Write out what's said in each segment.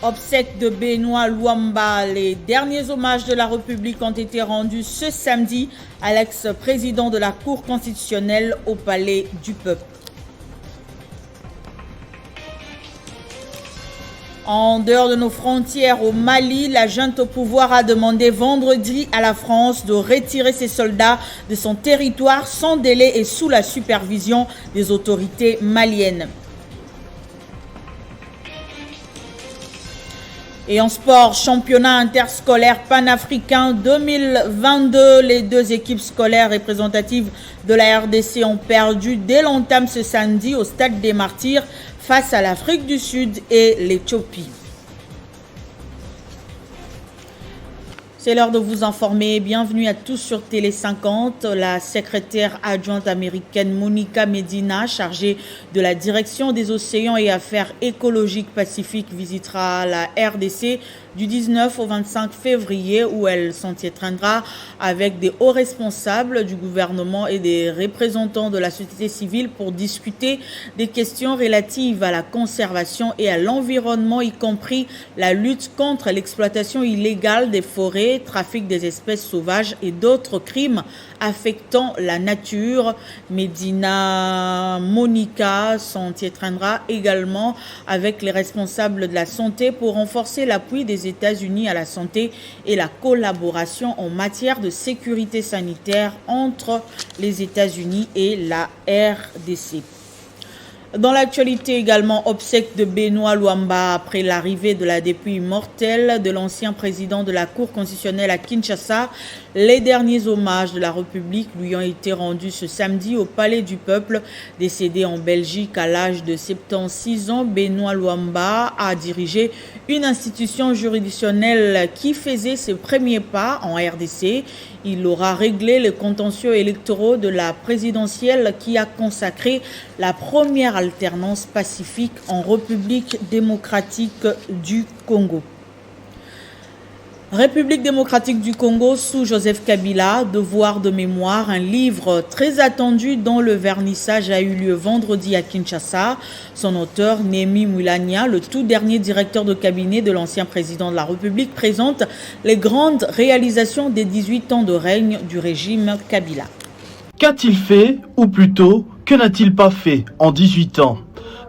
Obsèques de Benoît Luamba, les derniers hommages de la République ont été rendus ce samedi à l'ex-président de la Cour constitutionnelle au Palais du Peuple. En dehors de nos frontières, au Mali, la junte au pouvoir a demandé vendredi à la France de retirer ses soldats de son territoire sans délai et sous la supervision des autorités maliennes. Et en sport, championnat interscolaire panafricain 2022, les deux équipes scolaires représentatives de la RDC ont perdu dès l'entame ce samedi au Stade des Martyrs face à l'Afrique du Sud et l'Éthiopie. C'est l'heure de vous informer. Bienvenue à tous sur Télé 50. La secrétaire adjointe américaine Monica Medina, chargée de la direction des océans et affaires écologiques pacifiques, visitera la RDC du 19 au 25 février où elle s'entretiendra avec des hauts responsables du gouvernement et des représentants de la société civile pour discuter des questions relatives à la conservation et à l'environnement, y compris la lutte contre l'exploitation illégale des forêts, trafic des espèces sauvages et d'autres crimes affectant la nature. Medina Monica s'entretiendra également avec les responsables de la santé pour renforcer l'appui des États-Unis à la santé et la collaboration en matière de sécurité sanitaire entre les États-Unis et la RDC. Dans l'actualité également, obsèques de Benoît Luamba après l'arrivée de la dépouille mortelle de l'ancien président de la Cour constitutionnelle à Kinshasa. Les derniers hommages de la République lui ont été rendus ce samedi au Palais du Peuple. Décédé en Belgique à l'âge de 76 ans, Benoît Luamba a dirigé une institution juridictionnelle qui faisait ses premiers pas en RDC. Il aura réglé les contentieux électoraux de la présidentielle qui a consacré la première alternance pacifique en République démocratique du Congo. République démocratique du Congo sous Joseph Kabila, Devoir de mémoire, un livre très attendu dont le vernissage a eu lieu vendredi à Kinshasa. Son auteur, Némi Moulania, le tout dernier directeur de cabinet de l'ancien président de la République, présente les grandes réalisations des 18 ans de règne du régime Kabila. Qu'a-t-il fait, ou plutôt, que n'a-t-il pas fait en 18 ans ?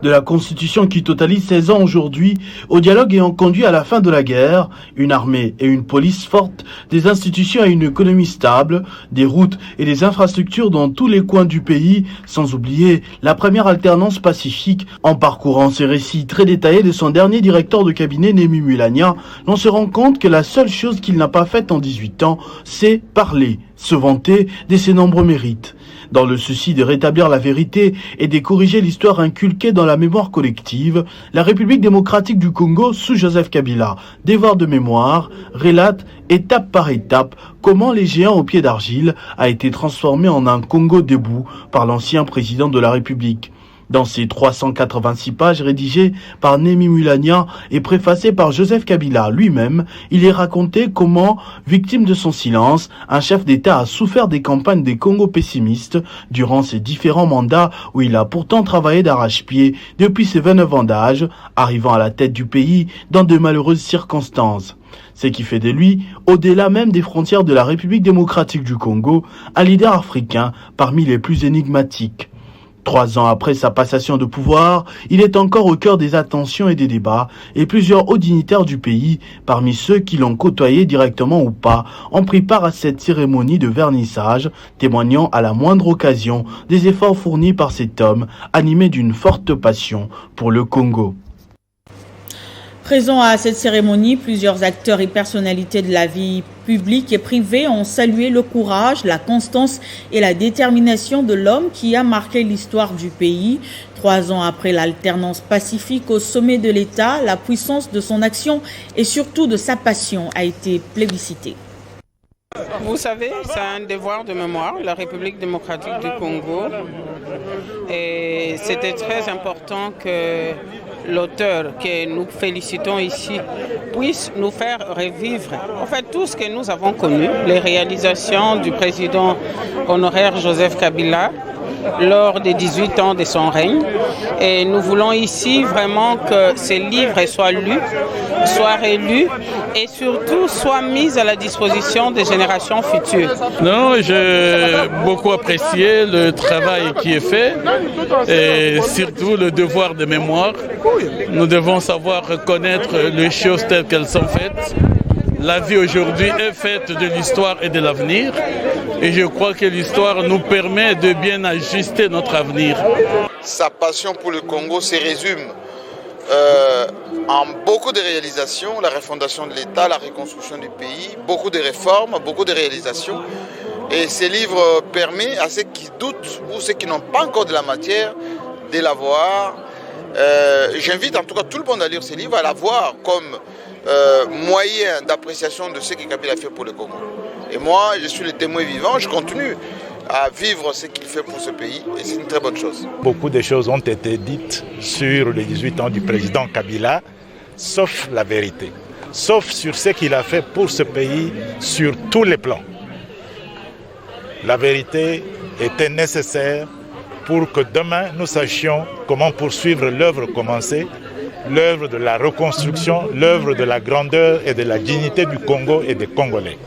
De la Constitution qui totalise 16 ans aujourd'hui, au dialogue ayant conduit à la fin de la guerre, une armée et une police fortes, des institutions et une économie stable, des routes et des infrastructures dans tous les coins du pays, sans oublier la première alternance pacifique. En parcourant ces récits très détaillés de son dernier directeur de cabinet, Némi Moulania, l'on se rend compte que la seule chose qu'il n'a pas faite en 18 ans, c'est parler, se vanter de ses nombreux mérites. Dans le souci de rétablir la vérité et de corriger l'histoire inculquée dans la mémoire collective, la République démocratique du Congo, sous Joseph Kabila, Devoir de mémoire, relate étape par étape comment les géants au pied d'argile a été transformé en un Congo debout par l'ancien président de la République. Dans ces 386 pages rédigées par Némi Moulania et préfacées par Joseph Kabila lui-même, il est raconté comment, victime de son silence, un chef d'État a souffert des campagnes des Congo pessimistes durant ses différents mandats où il a pourtant travaillé d'arrache-pied depuis ses 29 ans d'âge, arrivant à la tête du pays dans de malheureuses circonstances. Ce qui fait de lui, au-delà même des frontières de la République démocratique du Congo, un leader africain parmi les plus énigmatiques. 3 ans après sa passation de pouvoir, il est encore au cœur des attentions et des débats, et plusieurs hauts dignitaires du pays, parmi ceux qui l'ont côtoyé directement ou pas, ont pris part à cette cérémonie de vernissage, témoignant à la moindre occasion des efforts fournis par cet homme, animé d'une forte passion pour le Congo. Présents à cette cérémonie, plusieurs acteurs et personnalités de la vie publique et privée ont salué le courage, la constance et la détermination de l'homme qui a marqué l'histoire du pays. 3 ans après l'alternance pacifique au sommet de l'État, la puissance de son action et surtout de sa passion a été plébiscitée. Vous savez, c'est un devoir de mémoire, la République démocratique du Congo. Et c'était très important que l'auteur que nous félicitons ici puisse nous faire revivre en fait tout ce que nous avons connu, les réalisations du président honoraire Joseph Kabila, lors des 18 ans de son règne. Et nous voulons ici vraiment que ces livres soient lus, soient relus et surtout soient mis à la disposition des générations futures. Non, j'ai beaucoup apprécié le travail qui est fait et surtout le devoir de mémoire. Nous devons savoir reconnaître les choses telles qu'elles sont faites. La vie aujourd'hui est faite de l'histoire et de l'avenir et je crois que l'histoire nous permet de bien ajuster notre avenir. Sa passion pour le Congo se résume en beaucoup de réalisations, la refondation de l'État, la reconstruction du pays, beaucoup de réformes, beaucoup de réalisations. Et ces livres permettent à ceux qui doutent ou ceux qui n'ont pas encore de la matière de la voir. J'invite en tout cas tout le monde à lire ces livres, à la voir comme moyen d'appréciation de ce que Kabila a fait pour le Congo. Et moi, je suis le témoin vivant, je continue à vivre ce qu'il fait pour ce pays et c'est une très bonne chose. Beaucoup de choses ont été dites sur les 18 ans du président Kabila, sauf la vérité, sauf sur ce qu'il a fait pour ce pays sur tous les plans. La vérité était nécessaire pour que demain nous sachions comment poursuivre l'œuvre commencée, l'œuvre de la reconstruction, l'œuvre de la grandeur et de la dignité du Congo et des Congolais.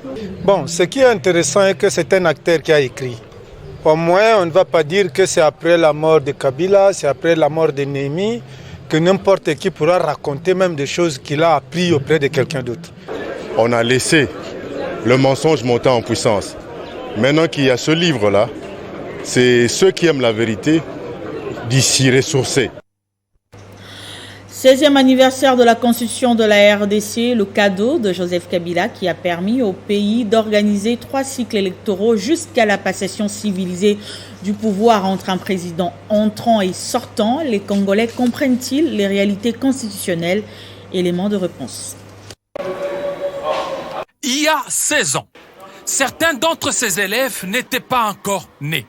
Bon, ce qui est intéressant est que c'est un acteur qui a écrit. Au moins, on ne va pas dire que c'est après la mort de Kabila, c'est après la mort de Némi, que n'importe qui pourra raconter même des choses qu'il a appris auprès de quelqu'un d'autre. On a laissé le mensonge monter en puissance. Maintenant qu'il y a ce livre-là, c'est ceux qui aiment la vérité d'y s'y ressourcer. 16e anniversaire de la constitution de la RDC, le cadeau de Joseph Kabila qui a permis au pays d'organiser 3 cycles électoraux jusqu'à la passation civilisée du pouvoir entre un président entrant et sortant. Les Congolais comprennent-ils les réalités constitutionnelles? Élément de réponse. Il y a 16 ans, certains d'entre ces élèves n'étaient pas encore nés.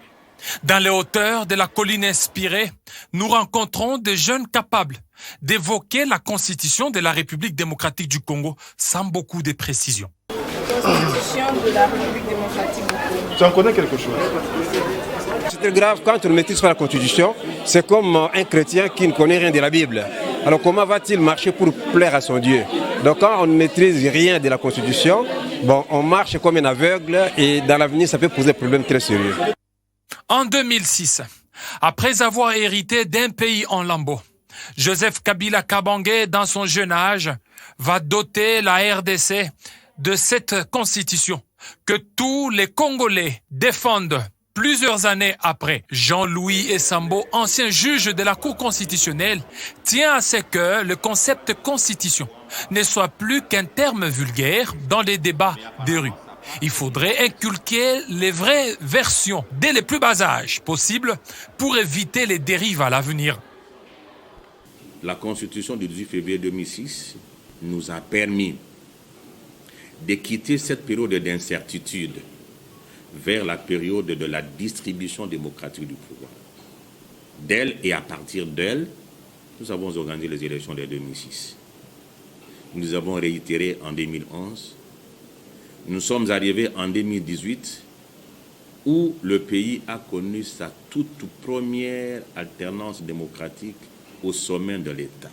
Dans les hauteurs de la colline inspirée, nous rencontrons des jeunes capables d'évoquer la constitution de la République démocratique du Congo sans beaucoup de précision. Constitution de la République démocratique du Congo. Tu en connais quelque chose? C'est grave, quand on ne maîtrise pas la constitution, c'est comme un chrétien qui ne connaît rien de la Bible. Alors comment va-t-il marcher pour plaire à son Dieu? Donc quand on ne maîtrise rien de la constitution, bon, on marche comme un aveugle et dans l'avenir ça peut poser des problèmes très sérieux. En 2006, après avoir hérité d'un pays en lambeaux, Joseph Kabila Kabange, dans son jeune âge, va doter la RDC de cette constitution que tous les Congolais défendent plusieurs années après. Jean-Louis Essambo, ancien juge de la Cour constitutionnelle, tient à ce que le concept constitution ne soit plus qu'un terme vulgaire dans les débats des rues. Il faudrait inculquer les vraies versions dès les plus bas âges possibles pour éviter les dérives à l'avenir. La Constitution du 18 février 2006 nous a permis de quitter cette période d'incertitude vers la période de la distribution démocratique du pouvoir. D'elle et à partir d'elle, nous avons organisé les élections de 2006. Nous avons réitéré en 2011. Nous sommes arrivés en 2018 où le pays a connu sa toute première alternance démocratique au sommet de l'État.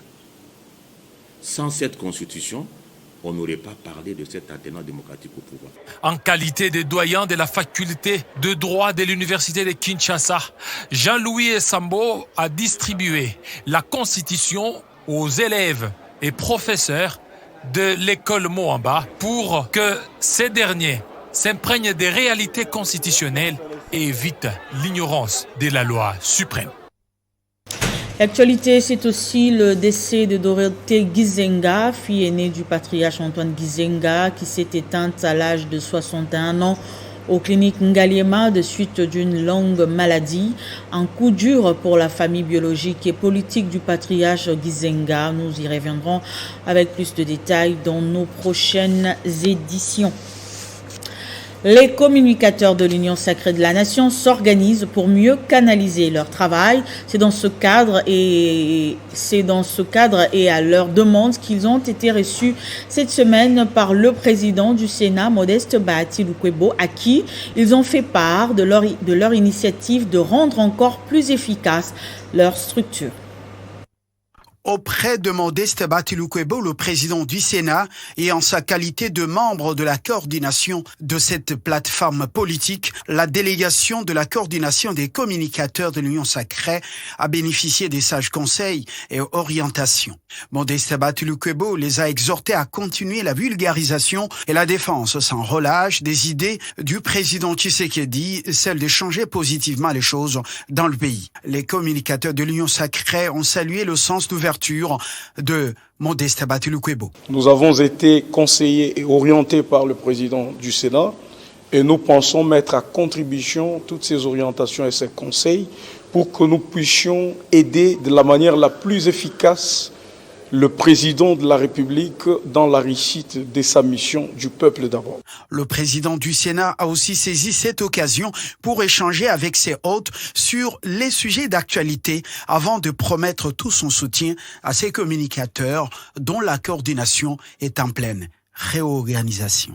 Sans cette constitution, on n'aurait pas parlé de cette alternance démocratique au pouvoir. En qualité de doyen de la faculté de droit de l'université de Kinshasa, Jean-Louis Essambo a distribué la constitution aux élèves et professeurs de l'école Moamba pour que ces derniers s'imprègnent des réalités constitutionnelles et évitent l'ignorance de la loi suprême. L'actualité, c'est aussi le décès de Dorothée Gizenga, fille aînée du patriarche Antoine Gizenga, qui s'est éteinte à l'âge de 61 ans aux cliniques Ngaliema de suite d'une longue maladie. Un coup dur pour la famille biologique et politique du patriarche Gizenga. Nous y reviendrons avec plus de détails dans nos prochaines éditions. Les communicateurs de l'Union sacrée de la Nation s'organisent pour mieux canaliser leur travail. C'est dans ce cadre et à leur demande qu'ils ont été reçus cette semaine par le président du Sénat, Modeste Bahati Lukwebo, à qui ils ont fait part de leur initiative de rendre encore plus efficace leur structure. Auprès de Modeste Bahati Lukwebo, le président du Sénat, et en sa qualité de membre de la coordination de cette plateforme politique, la délégation de la coordination des communicateurs de l'Union sacrée a bénéficié des sages conseils et orientations. Modeste Bahati Lukwebo les a exhortés à continuer la vulgarisation et la défense sans relâche des idées du président Tshisekedi, celle de changer positivement les choses dans le pays. Les communicateurs de l'Union sacrée ont salué le sens d'ouverture de Modeste Bahati Lukwebo. Nous avons été conseillés et orientés par le président du Sénat et nous pensons mettre à contribution toutes ces orientations et ces conseils pour que nous puissions aider de la manière la plus efficace le président de la République dans la réussite de sa mission du peuple d'abord. Le président du Sénat a aussi saisi cette occasion pour échanger avec ses hôtes sur les sujets d'actualité avant de promettre tout son soutien à ses communicateurs dont la coordination est en pleine réorganisation.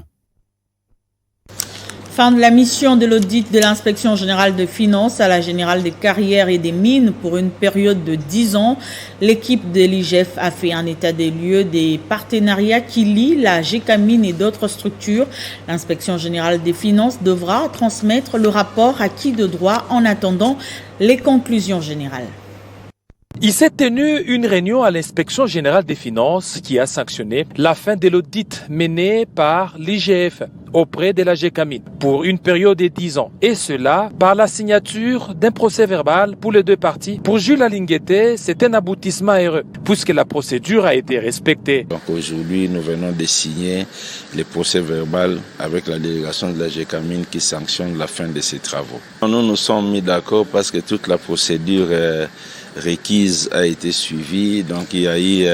Fin de la mission de l'audit de l'inspection générale de finances à la générale des carrières et des mines pour une période de 10 ans. L'équipe de l'IGF a fait un état des lieux des partenariats qui lient la GECAMINE et d'autres structures. L'inspection générale des finances devra transmettre le rapport acquis de droit en attendant les conclusions générales. Il s'est tenu une réunion à l'inspection générale des finances qui a sanctionné la fin de l'audit mené par l'IGF auprès de la GECAMINE pour une période de 10 ans. Et cela par la signature d'un procès verbal pour les deux parties. Pour Jules Alinguete, c'est un aboutissement heureux puisque la procédure a été respectée. Donc aujourd'hui, nous venons de signer le procès verbal avec la délégation de la GECAMINE qui sanctionne la fin de ces travaux. Nous nous sommes mis d'accord parce que toute la procédure requise a été suivie, donc il y a eu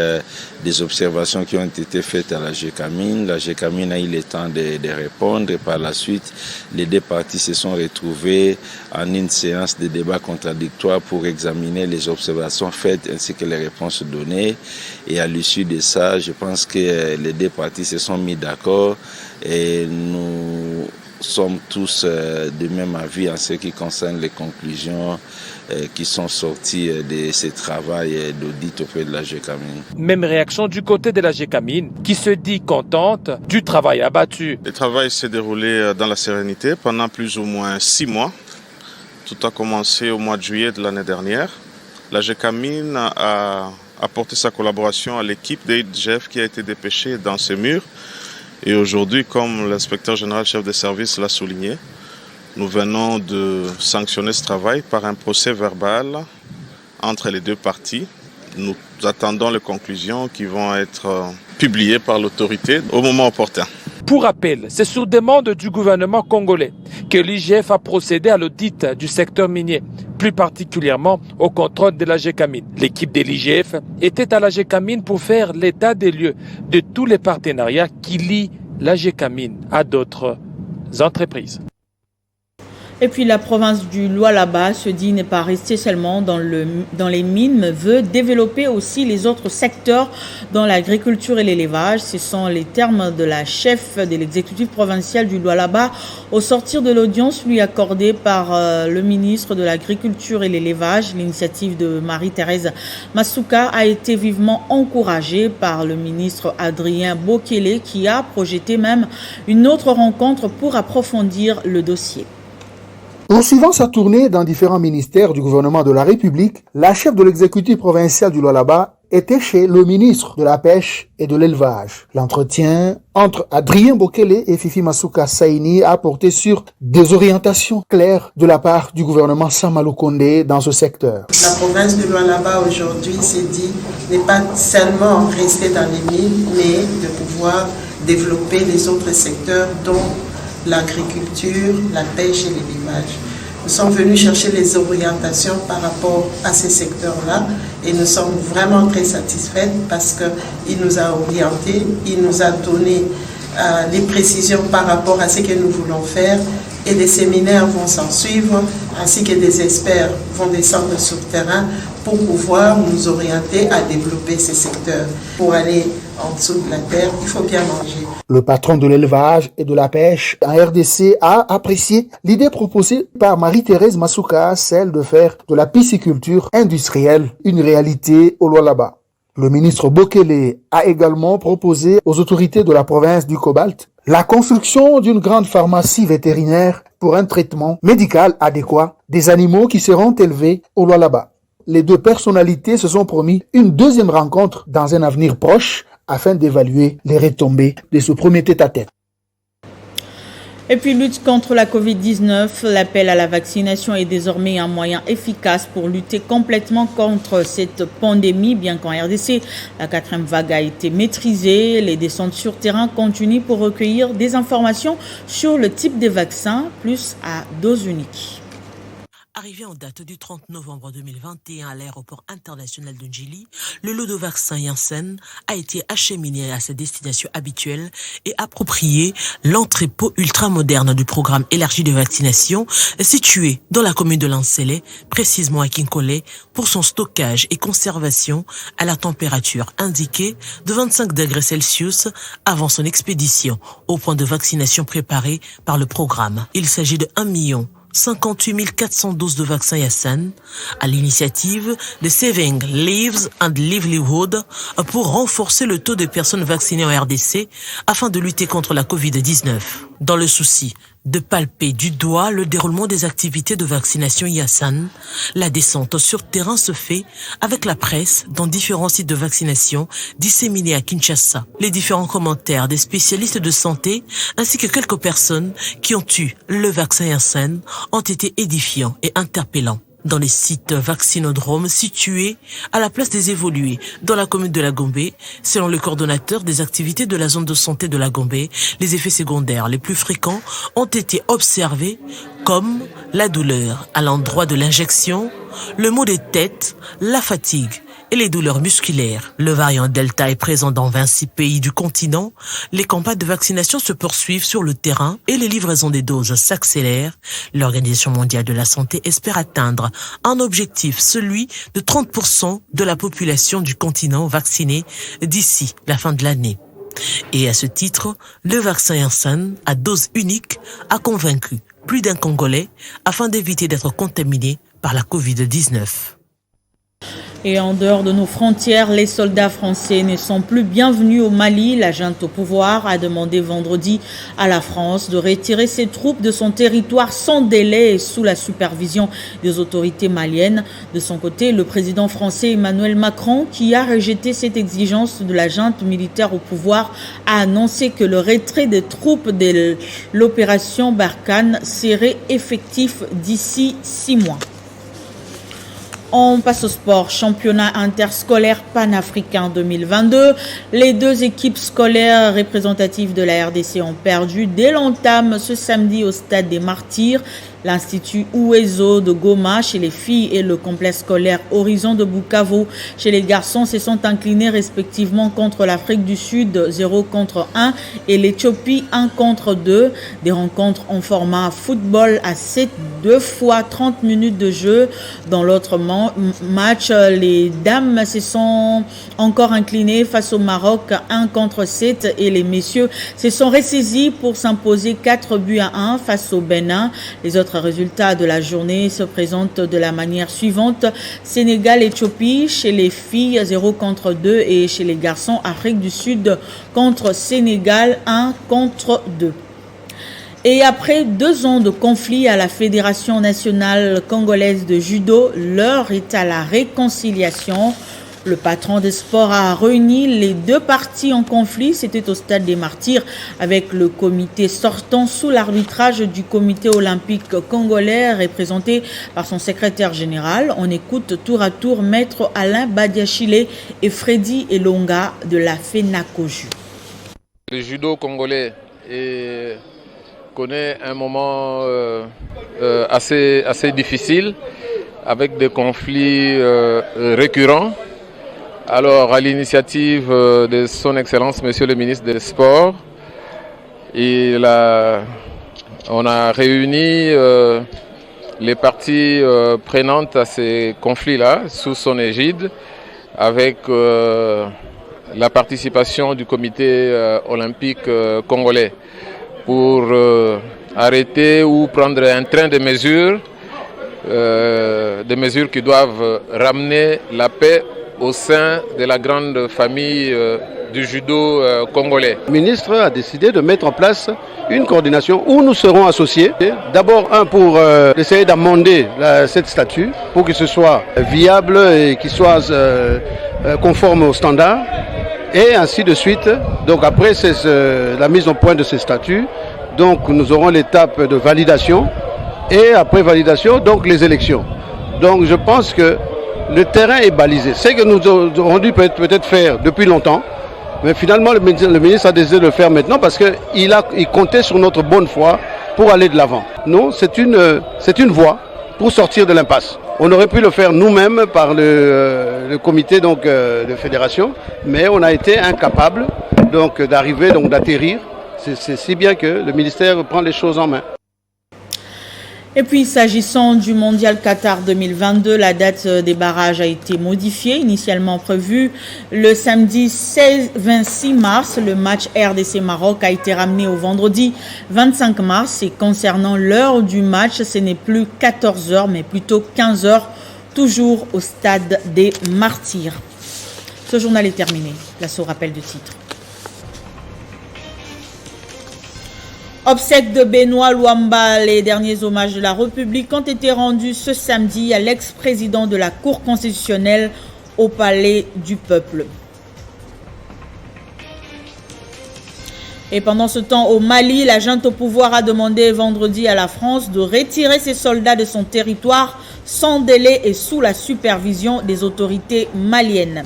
des observations qui ont été faites à la GECAMINE. La GECAMINE a eu le temps de répondre et par la suite, les deux parties se sont retrouvées en une séance de débat contradictoire pour examiner les observations faites ainsi que les réponses données. Et à l'issue de ça, je pense que les deux parties se sont mis d'accord et nous sommes tous de même avis en ce qui concerne les conclusions qui sont sorties de ce travail d'audit auprès de la GECAMINE. Même réaction du côté de la GECAMINE qui se dit contente du travail abattu. Le travail s'est déroulé dans la sérénité pendant plus ou moins 6 mois. Tout a commencé au mois de juillet de l'année dernière. La GECAMINE a apporté sa collaboration à l'équipe de l'IGF qui a été dépêchée dans ces murs. Et aujourd'hui, comme l'inspecteur général chef des services l'a souligné, nous venons de sanctionner ce travail par un procès verbal entre les deux parties. Nous attendons les conclusions qui vont être publiées par l'autorité au moment opportun. Pour rappel, c'est sur demande du gouvernement congolais que l'IGF a procédé à l'audit du secteur minier, plus particulièrement au contrôle de la GECAMINE. L'équipe de l'IGF était à la GECAMINE pour faire l'état des lieux de tous les partenariats qui lient la GECAMINE à d'autres entreprises. Et puis la province du Lualaba se dit n'est pas restée seulement dans les mines, mais veut développer aussi les autres secteurs dans l'agriculture et l'élevage. Ce sont les termes de la chef de l'exécutif provincial du Lualaba au sortir de l'audience lui accordée par le ministre de l'Agriculture et l'Élevage. L'initiative de Marie-Thérèse Masuka a été vivement encouragée par le ministre Adrien Bokele qui a projeté même une autre rencontre pour approfondir le dossier. Poursuivant sa tournée dans différents ministères du gouvernement de la République, la chef de l'exécutif provincial du Lualaba était chez le ministre de la Pêche et de l'Élevage. L'entretien entre Adrien Bokele et Fifi Masuka Saini a porté sur des orientations claires de la part du gouvernement Sama Lukonde dans ce secteur. La province du Lualaba aujourd'hui s'est dit n'est pas seulement rester dans les mines, mais de pouvoir développer les autres secteurs dont l'agriculture, la pêche et l'élevage. Nous sommes venus chercher les orientations par rapport à ces secteurs-là et nous sommes vraiment très satisfaits parce qu'il nous a orientés, il nous a donné les précisions par rapport à ce que nous voulons faire et des séminaires vont s'en suivre, ainsi que des experts vont descendre sur le terrain pour pouvoir nous orienter à développer ces secteurs. Pour aller en dessous de la terre, il faut bien manger. Le patron de l'élevage et de la pêche en RDC a apprécié l'idée proposée par Marie-Thérèse Masuka, celle de faire de la pisciculture industrielle une réalité au Lualaba. Le ministre Bokele a également proposé aux autorités de la province du Cobalt la construction d'une grande pharmacie vétérinaire pour un traitement médical adéquat des animaux qui seront élevés au Lualaba. Les deux personnalités se sont promis une deuxième rencontre dans un avenir proche afin d'évaluer les retombées de ce premier tête-à-tête. Et puis, lutte contre la Covid-19, l'appel à la vaccination est désormais un moyen efficace pour lutter complètement contre cette pandémie. Bien qu'en RDC, la 4e vague a été maîtrisée, les descentes sur terrain continuent pour recueillir des informations sur le type de vaccin, plus à dose unique. Arrivé en date du 30 novembre 2021 à l'aéroport international de Njili, le lot de vaccins Janssen a été acheminé à sa destination habituelle et approprié l'entrepôt ultramoderne du programme élargi de vaccination situé dans la commune de Lancelé, précisément à Kinkole, pour son stockage et conservation à la température indiquée de 25 degrés Celsius avant son expédition au point de vaccination préparé par le programme. Il s'agit de 1 400 doses de vaccins Janssen à l'initiative de Saving Lives and Livelihood pour renforcer le taux de personnes vaccinées en RDC afin de lutter contre la Covid-19. Dans le souci de palper du doigt le déroulement des activités de vaccination Janssen, la descente sur terrain se fait avec la presse dans différents sites de vaccination disséminés à Kinshasa. Les différents commentaires des spécialistes de santé ainsi que quelques personnes qui ont eu le vaccin Janssen ont été édifiants et interpellants. Dans les sites vaccinodromes situés à la place des Évolués dans la commune de la Gombe, selon le coordonnateur des activités de la zone de santé de la Gombe, les effets secondaires les plus fréquents ont été observés comme la douleur à l'endroit de l'injection, le maux de tête, la fatigue et les douleurs musculaires. Le variant Delta est présent dans 26 pays du continent. Les campagnes de vaccination se poursuivent sur le terrain et les livraisons des doses s'accélèrent. L'Organisation mondiale de la santé espère atteindre un objectif, celui de 30% de la population du continent vaccinée d'ici la fin de l'année. Et à ce titre, le vaccin Janssen à dose unique a convaincu plus d'un Congolais afin d'éviter d'être contaminé par la Covid-19. Et en dehors de nos frontières, les soldats français ne sont plus bienvenus au Mali. La junte au pouvoir a demandé vendredi à la France de retirer ses troupes de son territoire sans délai et sous la supervision des autorités maliennes. De son côté, le président français Emmanuel Macron, qui a rejeté cette exigence de la junte militaire au pouvoir, a annoncé que le retrait des troupes de l'opération Barkhane serait effectif d'ici 6 mois. On passe au sport. Championnat interscolaire panafricain 2022. Les deux équipes scolaires représentatives de la RDC ont perdu dès l'entame ce samedi au stade des Martyrs. L'Institut Uwezo de Goma chez les filles et le complexe scolaire Horizon de Bukavu chez les garçons se sont inclinés respectivement contre l'Afrique du Sud 0-1 et l'Éthiopie 1-2. Des rencontres en format football à 7, 2 fois 30 minutes de jeu. Dans l'autre match, les dames se sont encore inclinées face au Maroc 1-7 et les messieurs se sont ressaisis pour s'imposer 4-1 face au Bénin. Les autres résultats de la journée se présentent de la manière suivante. Sénégal-Éthiopie chez les filles 0-2 et chez les garçons Afrique du Sud contre Sénégal 1-2. Et après 2 ans de conflit à la Fédération nationale congolaise de judo, l'heure est à la réconciliation. Le patron des sports a réuni les deux parties en conflit. C'était au stade des Martyrs avec le comité sortant sous l'arbitrage du comité olympique congolais représenté par son secrétaire général. On écoute tour à tour Maître Alain Badiachile et Freddy Elonga de la FENACOJU. Le judo congolais connaît un moment assez difficile avec des conflits récurrents. Alors, à l'initiative de son Excellence, Monsieur le ministre des Sports, On a réuni les parties prenantes à ces conflits-là sous son égide avec la participation du comité olympique congolais pour arrêter ou prendre un train de mesures qui doivent ramener la paix au sein de la grande famille du judo congolais. Le ministre a décidé de mettre en place une coordination où nous serons associés. D'abord, pour essayer d'amender cette statut pour que ce soit viable et qu'il soit conforme aux standards. Et ainsi de suite. Donc après la mise au point de ces statuts, donc nous aurons l'étape de validation et après validation, donc les élections. Donc je pense que le terrain est balisé. C'est que nous aurons dû peut-être faire depuis longtemps, mais finalement le ministre a décidé de le faire maintenant parce qu'il comptait sur notre bonne foi pour aller de l'avant. Non, c'est une voie pour sortir de l'impasse. On aurait pu le faire nous-mêmes par le comité de fédération, mais on a été incapable d'arriver, d'atterrir. C'est si bien que le ministère prend les choses en main. Et puis, s'agissant du Mondial Qatar 2022, la date des barrages a été modifiée. Initialement prévue le samedi 26 mars, le match RDC Maroc a été ramené au vendredi 25 mars. Et concernant l'heure du match, ce n'est plus 14h, mais plutôt 15h, toujours au stade des Martyrs. Ce journal est terminé. Place au rappel de titre. Obsèques de Benoît Luamba, les derniers hommages de la République ont été rendus ce samedi à l'ex-président de la Cour constitutionnelle au Palais du Peuple. Et pendant ce temps, au Mali, la junte au pouvoir a demandé vendredi à la France de retirer ses soldats de son territoire sans délai et sous la supervision des autorités maliennes.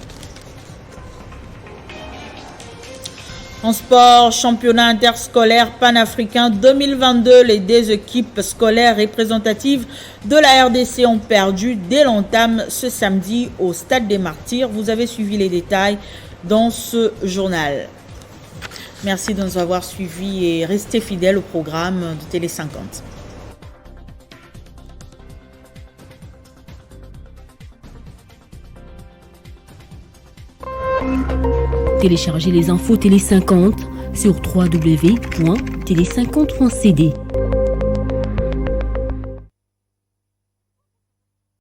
En sport, championnat interscolaire panafricain 2022, les deux équipes scolaires représentatives de la RDC ont perdu dès l'entame ce samedi au Stade des Martyrs. Vous avez suivi les détails dans ce journal. Merci de nous avoir suivis et restez fidèles au programme de Télé 50. Téléchargez les infos Télé 50 sur www.tele50.cd.